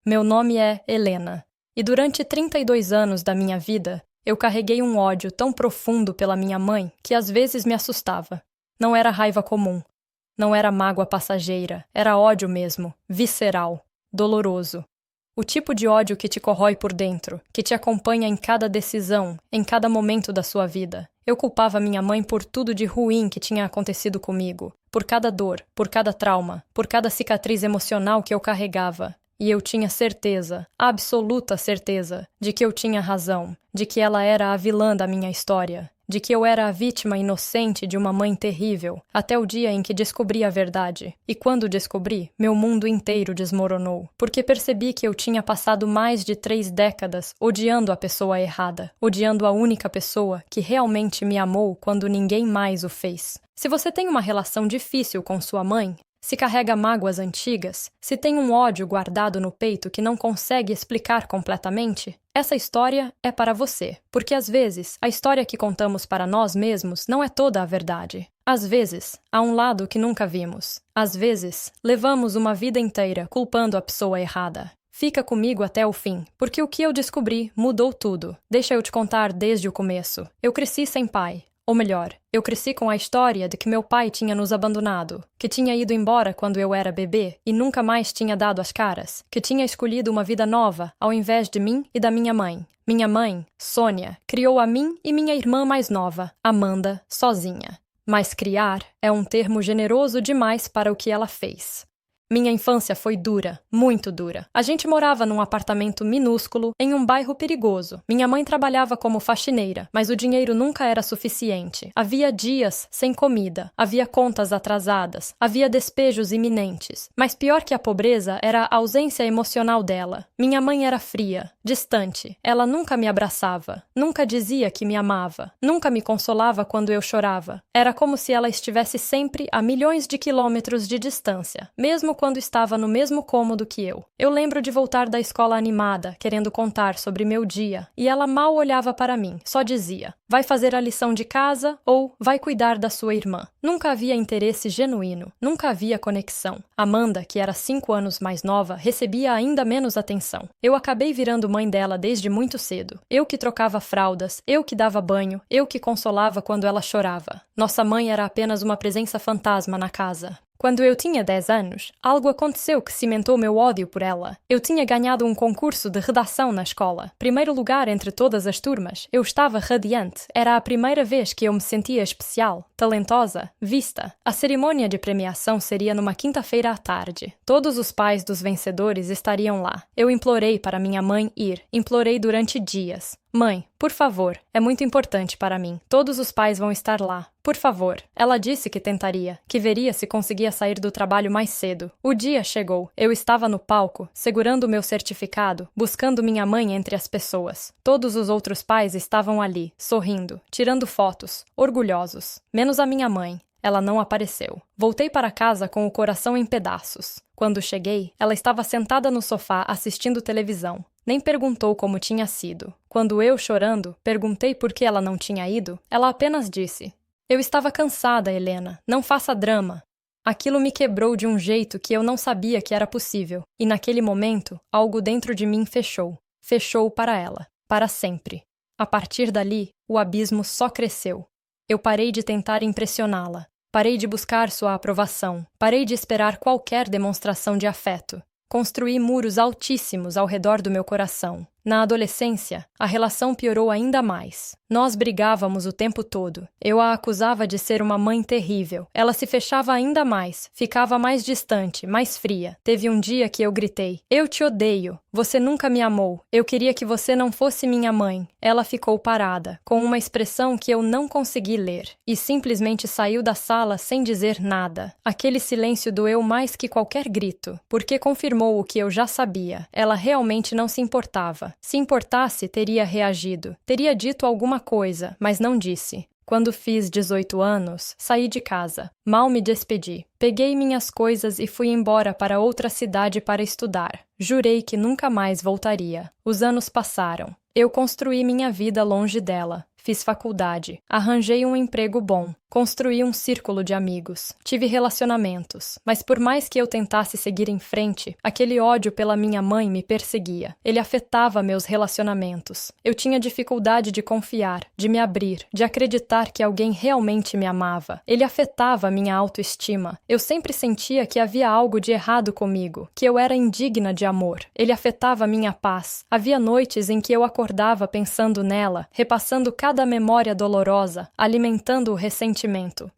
Meu nome é Helena, e durante 32 anos da minha vida, eu carreguei um ódio tão profundo pela minha mãe que às vezes me assustava. Não era raiva comum, não era mágoa passageira, era ódio mesmo, visceral, doloroso. O tipo de ódio que te corrói por dentro, que te acompanha em cada decisão, em cada momento da sua vida. Eu culpava minha mãe por tudo de ruim que tinha acontecido comigo, por cada dor, por cada trauma, por cada cicatriz emocional que eu carregava. E eu tinha certeza, absoluta certeza, de que eu tinha razão, de que ela era a vilã da minha história, de que eu era a vítima inocente de uma mãe terrível, até o dia em que descobri a verdade. E quando descobri, meu mundo inteiro desmoronou, porque percebi que eu tinha passado mais de 3 décadas odiando a pessoa errada, odiando a única pessoa que realmente me amou quando ninguém mais o fez. Se você tem uma relação difícil com sua mãe, se carrega mágoas antigas, se tem um ódio guardado no peito que não consegue explicar completamente, essa história é para você, porque às vezes a história que contamos para nós mesmos não é toda a verdade. Às vezes, há um lado que nunca vimos. Às vezes, levamos uma vida inteira culpando a pessoa errada. Fica comigo até o fim, porque o que eu descobri mudou tudo. Deixa eu te contar desde o começo. Eu cresci sem pai. Ou melhor, eu cresci com a história de que meu pai tinha nos abandonado, que tinha ido embora quando eu era bebê e nunca mais tinha dado as caras, que tinha escolhido uma vida nova ao invés de mim e da minha mãe. Minha mãe, Sônia, criou a mim e minha irmã mais nova, Amanda, sozinha. Mas criar é um termo generoso demais para o que ela fez. Minha infância foi dura, muito dura. A gente morava num apartamento minúsculo, em um bairro perigoso. Minha mãe trabalhava como faxineira, mas o dinheiro nunca era suficiente. Havia dias sem comida, havia contas atrasadas, havia despejos iminentes. Mas pior que a pobreza era a ausência emocional dela. Minha mãe era fria, distante. Ela nunca me abraçava, nunca dizia que me amava, nunca me consolava quando eu chorava. Era como se ela estivesse sempre a milhões de quilômetros de distância, mesmo quando estava no mesmo cômodo que eu. Eu lembro de voltar da escola animada, querendo contar sobre meu dia, e ela mal olhava para mim, só dizia: vai fazer a lição de casa ou vai cuidar da sua irmã. Nunca havia interesse genuíno, nunca havia conexão. Amanda, que era 5 anos mais nova, recebia ainda menos atenção. Eu acabei virando mãe dela desde muito cedo. Eu que trocava fraldas, eu que dava banho, eu que consolava quando ela chorava. Nossa mãe era apenas uma presença fantasma na casa. Quando eu tinha 10 anos, algo aconteceu que cimentou meu ódio por ela. Eu tinha ganhado um concurso de redação na escola. Primeiro lugar entre todas as turmas. Eu estava radiante. Era a primeira vez que eu me sentia especial, talentosa, vista. A cerimônia de premiação seria numa quinta-feira à tarde. Todos os pais dos vencedores estariam lá. Eu implorei para minha mãe ir. Implorei durante dias. Mãe, por favor, é muito importante para mim. Todos os pais vão estar lá. Por favor. Ela disse que tentaria, que veria se conseguia sair do trabalho mais cedo. O dia chegou. Eu estava no palco, segurando o meu certificado, buscando minha mãe entre as pessoas. Todos os outros pais estavam ali, sorrindo, tirando fotos, orgulhosos. Menos a minha mãe. Ela não apareceu. Voltei para casa com o coração em pedaços. Quando cheguei, ela estava sentada no sofá assistindo televisão. Nem perguntou como tinha sido. Quando eu, chorando, perguntei por que ela não tinha ido, ela apenas disse: eu estava cansada, Helena. Não faça drama. Aquilo me quebrou de um jeito que eu não sabia que era possível. E naquele momento, algo dentro de mim fechou. Fechou para ela. Para sempre. A partir dali, o abismo só cresceu. Eu parei de tentar impressioná-la. Parei de buscar sua aprovação. Parei de esperar qualquer demonstração de afeto. Construí muros altíssimos ao redor do meu coração. Na adolescência, a relação piorou ainda mais. Nós brigávamos o tempo todo. Eu a acusava de ser uma mãe terrível. Ela se fechava ainda mais, ficava mais distante, mais fria. Teve um dia que eu gritei: eu te odeio. Você nunca me amou. Eu queria que você não fosse minha mãe. Ela ficou parada, com uma expressão que eu não consegui ler, e simplesmente saiu da sala sem dizer nada. Aquele silêncio doeu mais que qualquer grito, porque confirmou o que eu já sabia. Ela realmente não se importava. Se importasse, teria reagido. Teria dito alguma coisa, mas não disse. Quando fiz 18 anos, saí de casa. Mal me despedi. Peguei minhas coisas e fui embora para outra cidade para estudar. Jurei que nunca mais voltaria. Os anos passaram. Eu construí minha vida longe dela. Fiz faculdade. Arranjei um emprego bom. Construí um círculo de amigos, tive relacionamentos, mas por mais que eu tentasse seguir em frente, aquele ódio pela minha mãe me perseguia. Ele afetava meus relacionamentos. Eu tinha dificuldade de confiar, de me abrir, de acreditar que alguém realmente me amava. Ele afetava minha autoestima. Eu sempre sentia que havia algo de errado comigo, que eu era indigna de amor. Ele afetava minha paz. Havia noites em que eu acordava pensando nela, repassando cada memória dolorosa, alimentando o ressentimento.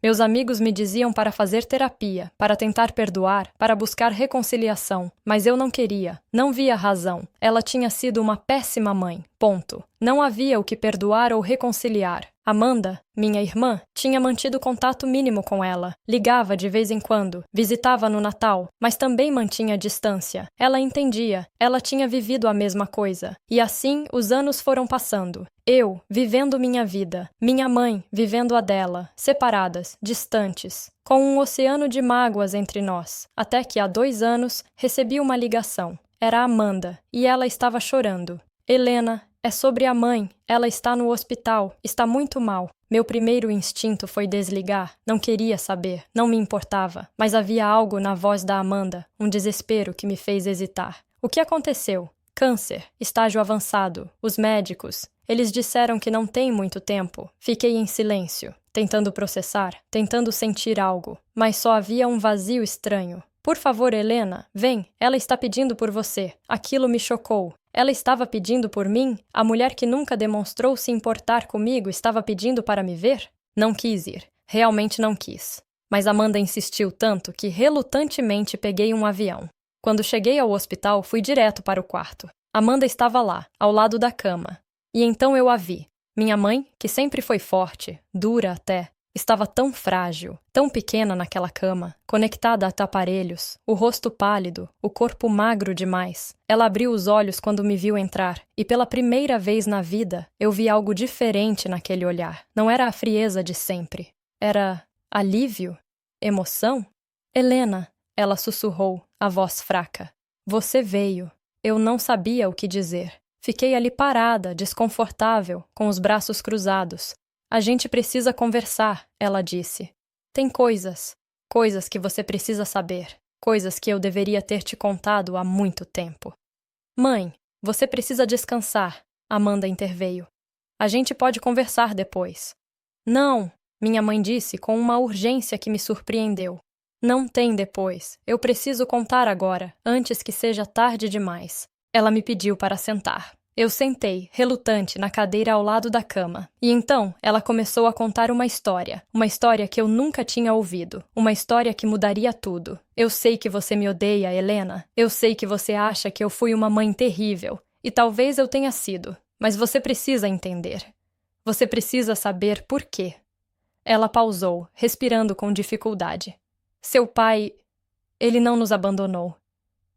Meus amigos me diziam para fazer terapia, para tentar perdoar, para buscar reconciliação, mas eu não queria, não via razão. Ela tinha sido uma péssima mãe. Ponto. Não havia o que perdoar ou reconciliar. Amanda, minha irmã, tinha mantido contato mínimo com ela. Ligava de vez em quando, visitava no Natal, mas também mantinha distância. Ela entendia, ela tinha vivido a mesma coisa. E assim os anos foram passando. Eu, vivendo minha vida. Minha mãe, vivendo a dela. Separadas, distantes. Com um oceano de mágoas entre nós. Até que há 2 anos, recebi uma ligação. Era a Amanda, e ela estava chorando. Helena, é sobre a mãe. Ela está no hospital. Está muito mal. Meu primeiro instinto foi desligar. Não queria saber. Não me importava. Mas havia algo na voz da Amanda, um desespero que me fez hesitar. O que aconteceu? Câncer. Estágio avançado. Os médicos. Eles disseram que não tem muito tempo. Fiquei em silêncio, tentando processar, tentando sentir algo. Mas só havia um vazio estranho. Por favor, Helena, vem. Ela está pedindo por você. Aquilo me chocou. Ela estava pedindo por mim? A mulher que nunca demonstrou se importar comigo estava pedindo para me ver? Não quis ir. Realmente não quis. Mas Amanda insistiu tanto que relutantemente peguei um avião. Quando cheguei ao hospital, fui direto para o quarto. Amanda estava lá, ao lado da cama. E então eu a vi. Minha mãe, que sempre foi forte, dura até, estava tão frágil, tão pequena naquela cama, conectada a aparelhos, o rosto pálido, o corpo magro demais. Ela abriu os olhos quando me viu entrar, e pela primeira vez na vida, eu vi algo diferente naquele olhar. Não era a frieza de sempre. Era alívio? Emoção? Helena, ela sussurrou, a voz fraca. Você veio. Eu não sabia o que dizer. Fiquei ali parada, desconfortável, com os braços cruzados. A gente precisa conversar, ela disse. Tem coisas que você precisa saber, coisas que eu deveria ter te contado há muito tempo. Mãe, você precisa descansar, Amanda interveio. A gente pode conversar depois. Não, minha mãe disse com uma urgência que me surpreendeu. Não tem depois, eu preciso contar agora, antes que seja tarde demais. Ela me pediu para sentar. Eu sentei, relutante, na cadeira ao lado da cama. E então, ela começou a contar uma história que eu nunca tinha ouvido, uma história que mudaria tudo. Eu sei que você me odeia, Helena. Eu sei que você acha que eu fui uma mãe terrível, e talvez eu tenha sido, mas você precisa entender. Você precisa saber por quê. Ela pausou, respirando com dificuldade. Seu pai, ele não nos abandonou.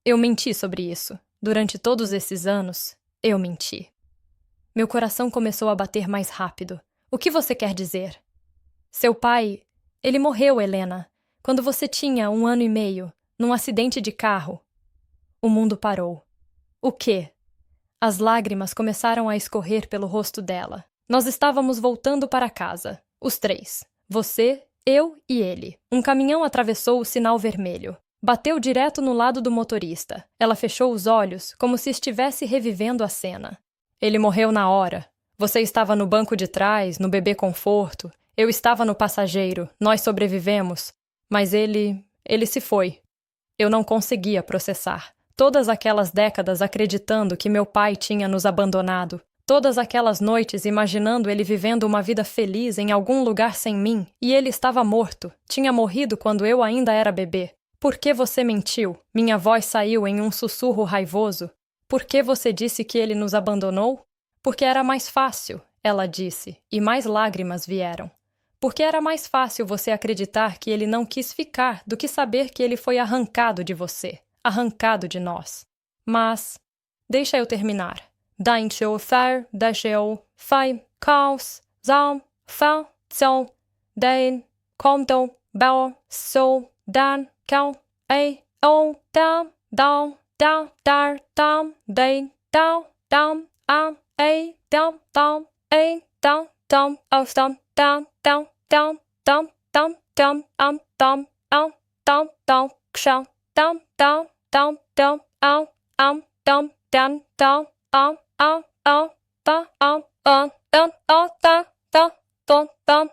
Eu menti sobre isso. Durante todos esses anos, eu menti. Meu coração começou a bater mais rápido. O que você quer dizer? Seu pai, ele morreu, Helena, quando você tinha 1 ano e meio, num acidente de carro. O mundo parou. O quê? As lágrimas começaram a escorrer pelo rosto dela. Nós estávamos voltando para casa, os 3. Você, eu e ele. Um caminhão atravessou o sinal vermelho. Bateu direto no lado do motorista. Ela fechou os olhos, como se estivesse revivendo a cena. Ele morreu na hora. Você estava no banco de trás, no bebê conforto. Eu estava no passageiro. Nós sobrevivemos. Mas ele se foi. Eu não conseguia processar. Todas aquelas décadas acreditando que meu pai tinha nos abandonado. Todas aquelas noites imaginando ele vivendo uma vida feliz em algum lugar sem mim. E ele estava morto. Tinha morrido quando eu ainda era bebê. Por que você mentiu? Minha voz saiu em um sussurro raivoso. Por que você disse que ele nos abandonou? Porque era mais fácil, ela disse, e mais lágrimas vieram. Porque era mais fácil você acreditar que ele não quis ficar do que saber que ele foi arrancado de você, arrancado de nós. Mas, deixa eu terminar. Deixa eu caos, zão, fa, zão, den, conto, bel, so, dan, cao, ei, o, dam, dam, dam, dar, dam, dei, dam, dam, am, ei, dam, dam, ei, dam, dam, aus, dam, dam, dam, dam, tam, tam, tam, am, tam, am, tam, tam, ksha, tam, tam, tam, tam, am, tam, tam, tam, am, ta, ta, ta, tam.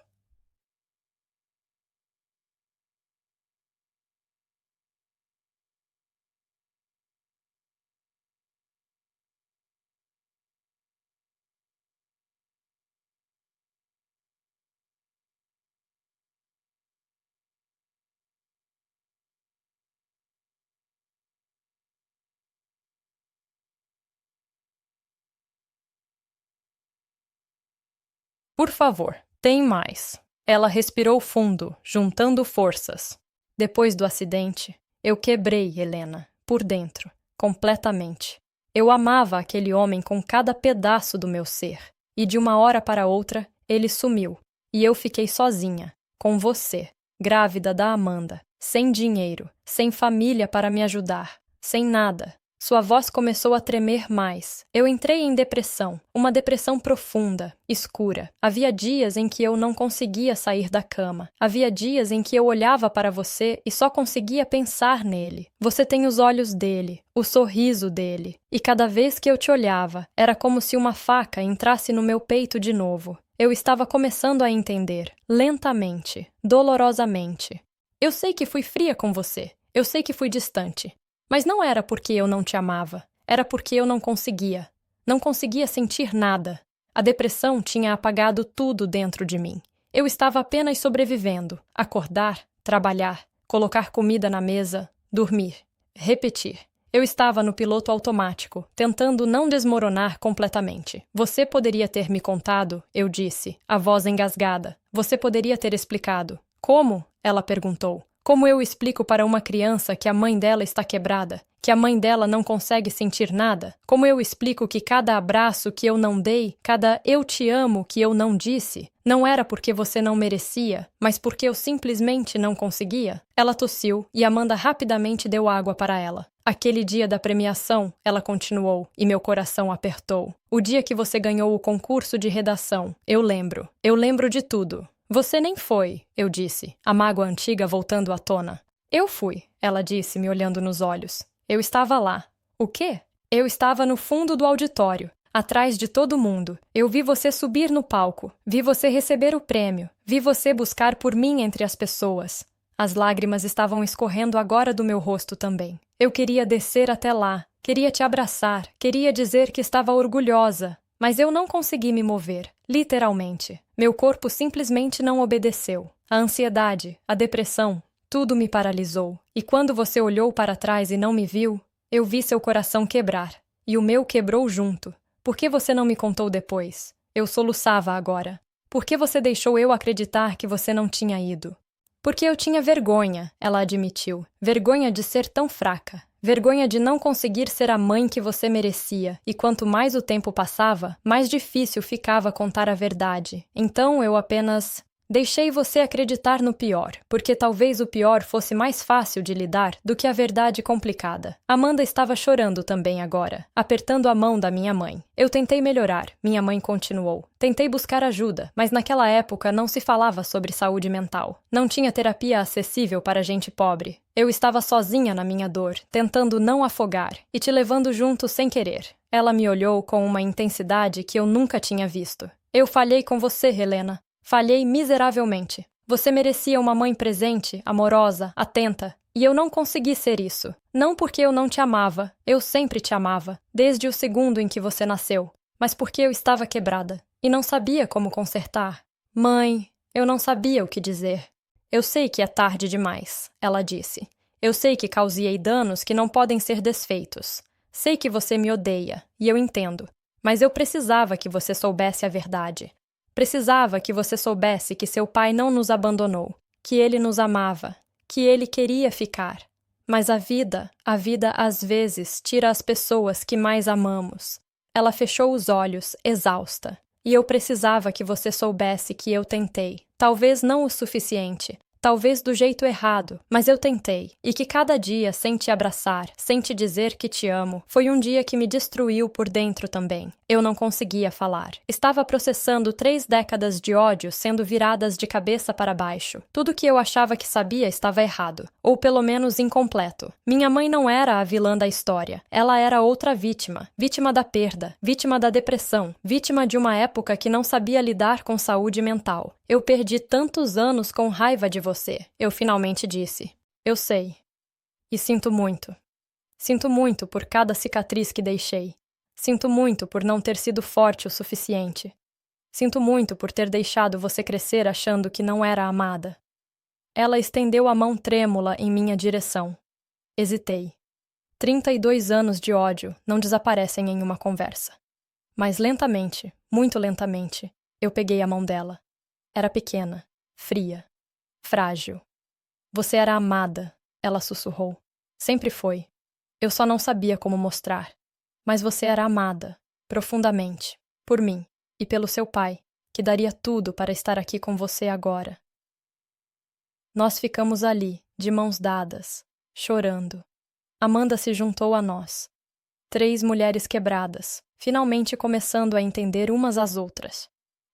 Por favor, tem mais. Ela respirou fundo, juntando forças. Depois do acidente, eu quebrei Helena, por dentro, completamente. Eu amava aquele homem com cada pedaço do meu ser, e de uma hora para outra, ele sumiu, e eu fiquei sozinha, com você, grávida da Amanda, sem dinheiro, sem família para me ajudar, sem nada. Sua voz começou a tremer mais. Eu entrei em depressão, uma depressão profunda, escura. Havia dias em que eu não conseguia sair da cama. Havia dias em que eu olhava para você e só conseguia pensar nele. Você tem os olhos dele, o sorriso dele. E cada vez que eu te olhava, era como se uma faca entrasse no meu peito de novo. Eu estava começando a entender, lentamente, dolorosamente. Eu sei que fui fria com você. Eu sei que fui distante. Mas não era porque eu não te amava, era porque eu não conseguia. Não conseguia sentir nada. A depressão tinha apagado tudo dentro de mim. Eu estava apenas sobrevivendo, acordar, trabalhar, colocar comida na mesa, dormir, repetir. Eu estava no piloto automático, tentando não desmoronar completamente. Você poderia ter me contado, eu disse, a voz engasgada. Você poderia ter explicado. Como? Ela perguntou. Como eu explico para uma criança que a mãe dela está quebrada, que a mãe dela não consegue sentir nada? Como eu explico que cada abraço que eu não dei, cada eu te amo que eu não disse, não era porque você não merecia, mas porque eu simplesmente não conseguia? Ela tossiu e Amanda rapidamente deu água para ela. Aquele dia da premiação, ela continuou, e meu coração apertou. O dia que você ganhou o concurso de redação, eu lembro. Eu lembro de tudo. Você nem foi, eu disse, a mágoa antiga voltando à tona. Eu fui, ela disse, me olhando nos olhos. Eu estava lá. O quê? Eu estava no fundo do auditório, atrás de todo mundo. Eu vi você subir no palco, vi você receber o prêmio, vi você buscar por mim entre as pessoas. As lágrimas estavam escorrendo agora do meu rosto também. Eu queria descer até lá, queria te abraçar, queria dizer que estava orgulhosa, mas eu não consegui me mover, literalmente. Meu corpo simplesmente não obedeceu. A ansiedade, a depressão, tudo me paralisou. E quando você olhou para trás e não me viu, eu vi seu coração quebrar. E o meu quebrou junto. Por que você não me contou depois? Eu soluçava agora. Por que você deixou eu acreditar que você não tinha ido? Porque eu tinha vergonha, ela admitiu. Vergonha de ser tão fraca. Vergonha de não conseguir ser a mãe que você merecia, e quanto mais o tempo passava, mais difícil ficava contar a verdade. Então eu apenas deixei você acreditar no pior, porque talvez o pior fosse mais fácil de lidar do que a verdade complicada. Amanda estava chorando também agora, apertando a mão da minha mãe. Eu tentei melhorar, minha mãe continuou. Tentei buscar ajuda, mas naquela época não se falava sobre saúde mental. Não tinha terapia acessível para gente pobre. Eu estava sozinha na minha dor, tentando não afogar, e te levando junto sem querer. Ela me olhou com uma intensidade que eu nunca tinha visto. Eu falhei com você, Helena. Falhei miseravelmente. Você merecia uma mãe presente, amorosa, atenta. E eu não consegui ser isso. Não porque eu não te amava. Eu sempre te amava, desde o segundo em que você nasceu. Mas porque eu estava quebrada. E não sabia como consertar. Mãe, eu não sabia o que dizer. Eu sei que é tarde demais, ela disse. Eu sei que causei danos que não podem ser desfeitos. Sei que você me odeia, e eu entendo. Mas eu precisava que você soubesse a verdade. Precisava que você soubesse que seu pai não nos abandonou, que ele nos amava, que ele queria ficar. Mas a vida às vezes tira as pessoas que mais amamos. Ela fechou os olhos, exausta. E eu precisava que você soubesse que eu tentei. Talvez não o suficiente, talvez do jeito errado, mas eu tentei, e que cada dia, sem te abraçar, sem te dizer que te amo, foi um dia que me destruiu por dentro também. Eu não conseguia falar. Estava processando 3 décadas de ódio sendo viradas de cabeça para baixo. Tudo que eu achava que sabia estava errado, ou pelo menos incompleto. Minha mãe não era a vilã da história. Ela era outra vítima. Vítima da perda, vítima da depressão, vítima de uma época que não sabia lidar com saúde mental. Eu perdi tantos anos com raiva de você. Eu finalmente disse. Eu sei. E sinto muito. Sinto muito por cada cicatriz que deixei. Sinto muito por não ter sido forte o suficiente. Sinto muito por ter deixado você crescer achando que não era amada. Ela estendeu a mão trêmula em minha direção. Hesitei. 32 anos de ódio não desaparecem em uma conversa. Mas lentamente, muito lentamente, eu peguei a mão dela. Era pequena, fria, frágil. Você era amada, ela sussurrou. Sempre foi. Eu só não sabia como mostrar. Mas você era amada, profundamente, por mim e pelo seu pai, que daria tudo para estar aqui com você agora. Nós ficamos ali, de mãos dadas, chorando. Amanda se juntou a nós. 3 mulheres quebradas, finalmente começando a entender umas às outras.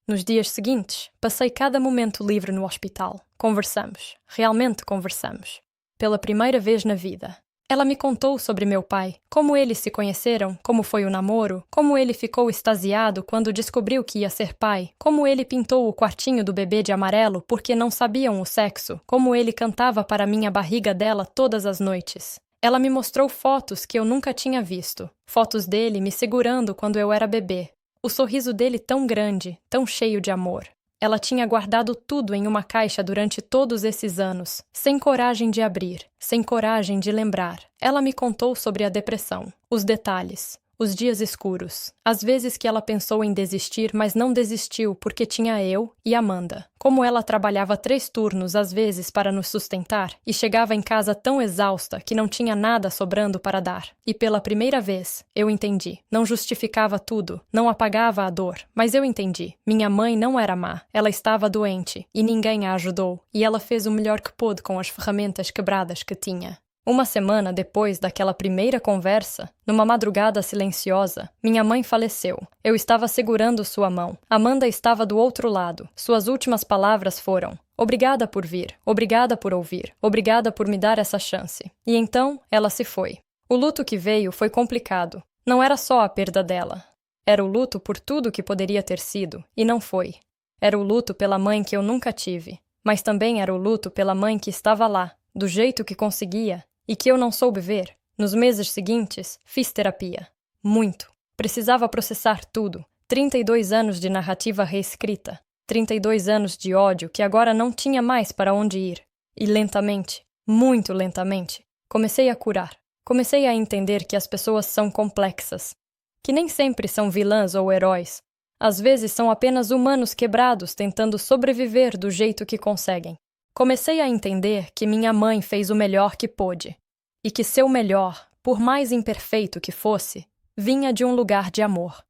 Nos dias seguintes, passei cada momento livre no hospital. Conversamos, realmente conversamos. Pela primeira vez na vida. Ela me contou sobre meu pai, como eles se conheceram, como foi o namoro, como ele ficou extasiado quando descobriu que ia ser pai, como ele pintou o quartinho do bebê de amarelo porque não sabiam o sexo, como ele cantava para minha barriga dela todas as noites. Ela me mostrou fotos que eu nunca tinha visto, fotos dele me segurando quando eu era bebê. O sorriso dele tão grande, tão cheio de amor. Ela tinha guardado tudo em uma caixa durante todos esses anos, sem coragem de abrir, sem coragem de lembrar. Ela me contou sobre a depressão, os detalhes, os dias escuros, as vezes que ela pensou em desistir, mas não desistiu porque tinha eu e Amanda. Como ela trabalhava 3 turnos às vezes para nos sustentar e chegava em casa tão exausta que não tinha nada sobrando para dar. E pela primeira vez, eu entendi. Não justificava tudo, não apagava a dor, mas eu entendi. Minha mãe não era má, ela estava doente e ninguém a ajudou, e ela fez o melhor que pôde com as ferramentas quebradas que tinha. Uma semana depois daquela primeira conversa, numa madrugada silenciosa, minha mãe faleceu. Eu estava segurando sua mão. Amanda estava do outro lado. Suas últimas palavras foram: "Obrigada por vir, obrigada por ouvir, obrigada por me dar essa chance." E então, ela se foi. O luto que veio foi complicado. Não era só a perda dela. Era o luto por tudo que poderia ter sido, e não foi. Era o luto pela mãe que eu nunca tive. Mas também era o luto pela mãe que estava lá, do jeito que conseguia, e que eu não soube ver. Nos meses seguintes, fiz terapia. Muito. Precisava processar tudo. 32 anos de narrativa reescrita. 32 anos de ódio que agora não tinha mais para onde ir. E lentamente, muito lentamente, comecei a curar. Comecei a entender que as pessoas são complexas. Que nem sempre são vilãs ou heróis. Às vezes são apenas humanos quebrados tentando sobreviver do jeito que conseguem. Comecei a entender que minha mãe fez o melhor que pôde, e que seu melhor, por mais imperfeito que fosse, vinha de um lugar de amor.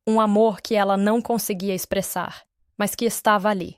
Um amor que ela não conseguia expressar, mas que estava ali.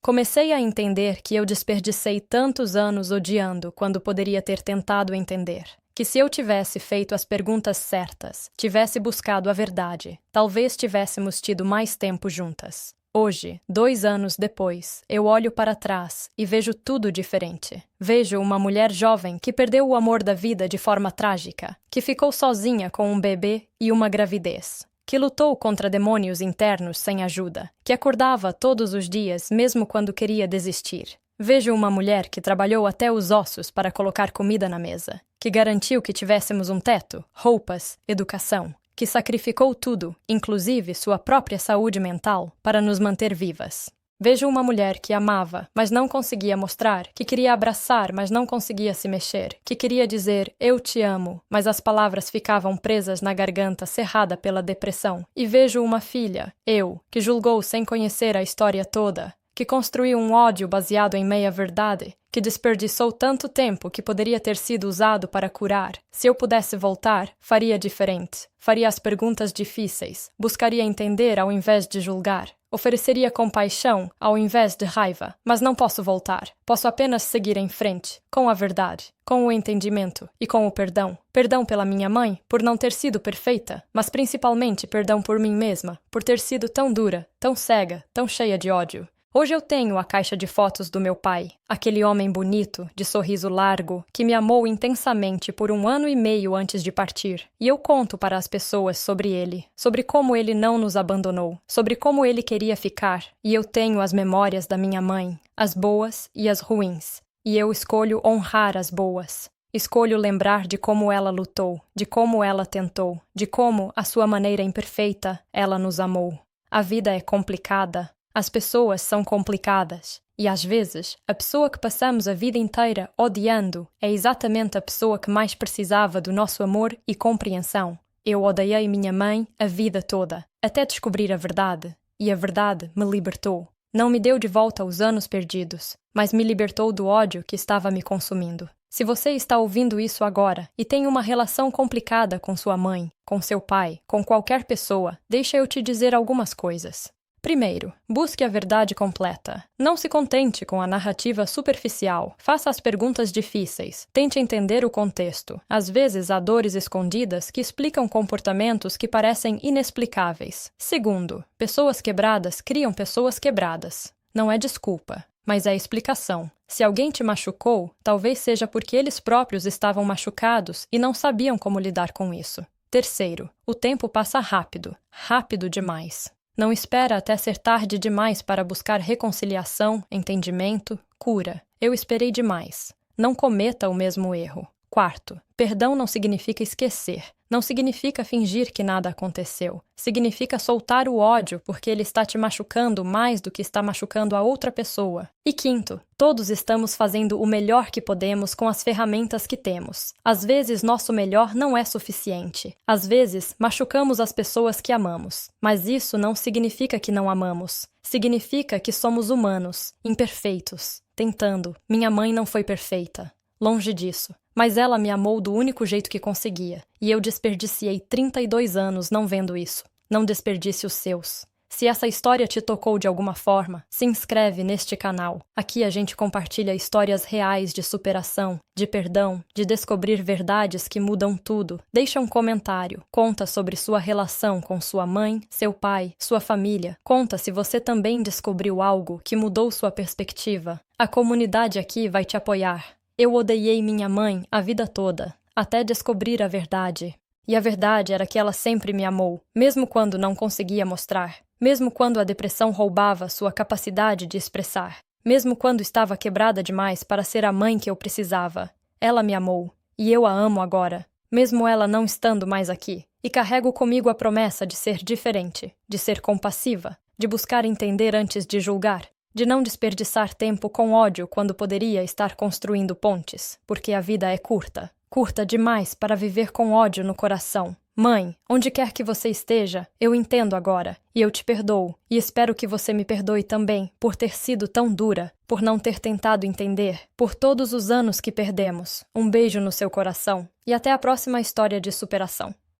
Comecei a entender que eu desperdicei tantos anos odiando quando poderia ter tentado entender. Que se eu tivesse feito as perguntas certas, tivesse buscado a verdade, talvez tivéssemos tido mais tempo juntas. Hoje, 2 anos depois, eu olho para trás e vejo tudo diferente. Vejo uma mulher jovem que perdeu o amor da vida de forma trágica, que ficou sozinha com um bebê e uma gravidez, que lutou contra demônios internos sem ajuda, que acordava todos os dias mesmo quando queria desistir. Vejo uma mulher que trabalhou até os ossos para colocar comida na mesa, que garantiu que tivéssemos um teto, roupas, educação, que sacrificou tudo, inclusive sua própria saúde mental, para nos manter vivas. Vejo uma mulher que amava, mas não conseguia mostrar, que queria abraçar, mas não conseguia se mexer, que queria dizer "eu te amo", mas as palavras ficavam presas na garganta cerrada pela depressão. E vejo uma filha, eu, que julgou sem conhecer a história toda, que construiu um ódio baseado em meia-verdade, que desperdiçou tanto tempo que poderia ter sido usado para curar. Se eu pudesse voltar, faria diferente. Faria as perguntas difíceis, buscaria entender ao invés de julgar. Ofereceria compaixão ao invés de raiva, mas não posso voltar. Posso apenas seguir em frente, com a verdade, com o entendimento e com o perdão. Perdão pela minha mãe, por não ter sido perfeita, mas principalmente perdão por mim mesma, por ter sido tão dura, tão cega, tão cheia de ódio. Hoje eu tenho a caixa de fotos do meu pai, aquele homem bonito, de sorriso largo, que me amou intensamente por 1 ano e meio antes de partir. E eu conto para as pessoas sobre ele, sobre como ele não nos abandonou, sobre como ele queria ficar. E eu tenho as memórias da minha mãe, as boas e as ruins. E eu escolho honrar as boas. Escolho lembrar de como ela lutou, de como ela tentou, de como, à sua maneira imperfeita, ela nos amou. A vida é complicada. As pessoas são complicadas, e às vezes, a pessoa que passamos a vida inteira odiando é exatamente a pessoa que mais precisava do nosso amor e compreensão. Eu odiei minha mãe a vida toda, até descobrir a verdade, e a verdade me libertou. Não me deu de volta os anos perdidos, mas me libertou do ódio que estava me consumindo. Se você está ouvindo isso agora e tem uma relação complicada com sua mãe, com seu pai, com qualquer pessoa, deixa eu te dizer algumas coisas. Primeiro, busque a verdade completa. Não se contente com a narrativa superficial. Faça as perguntas difíceis. Tente entender o contexto. Às vezes, há dores escondidas que explicam comportamentos que parecem inexplicáveis. Segundo, pessoas quebradas criam pessoas quebradas. Não é desculpa, mas é explicação. Se alguém te machucou, talvez seja porque eles próprios estavam machucados e não sabiam como lidar com isso. Terceiro, o tempo passa rápido. Rápido demais. Não espera até ser tarde demais para buscar reconciliação, entendimento, cura. Eu esperei demais. Não cometa o mesmo erro. Quarto, perdão não significa esquecer. Não significa fingir que nada aconteceu. Significa soltar o ódio porque ele está te machucando mais do que está machucando a outra pessoa. E quinto, todos estamos fazendo o melhor que podemos com as ferramentas que temos. Às vezes, nosso melhor não é suficiente. Às vezes, machucamos as pessoas que amamos. Mas isso não significa que não amamos. Significa que somos humanos, imperfeitos, tentando. Minha mãe não foi perfeita. Longe disso. Mas ela me amou do único jeito que conseguia, e eu desperdiciei 32 anos não vendo isso. Não desperdice os seus. Se essa história te tocou de alguma forma, se inscreve neste canal. Aqui a gente compartilha histórias reais de superação, de perdão, de descobrir verdades que mudam tudo. Deixa um comentário. Conta sobre sua relação com sua mãe, seu pai, sua família. Conta se você também descobriu algo que mudou sua perspectiva. A comunidade aqui vai te apoiar. Eu odiei minha mãe a vida toda, até descobrir a verdade. E a verdade era que ela sempre me amou, mesmo quando não conseguia mostrar, mesmo quando a depressão roubava sua capacidade de expressar, mesmo quando estava quebrada demais para ser a mãe que eu precisava. Ela me amou, e eu a amo agora, mesmo ela não estando mais aqui. E carrego comigo a promessa de ser diferente, de ser compassiva, de buscar entender antes de julgar. De não desperdiçar tempo com ódio quando poderia estar construindo pontes, porque a vida é curta. Curta demais para viver com ódio no coração. Mãe, onde quer que você esteja, eu entendo agora, e eu te perdoo, e espero que você me perdoe também por ter sido tão dura, por não ter tentado entender, por todos os anos que perdemos. Um beijo no seu coração, e até a próxima história de superação.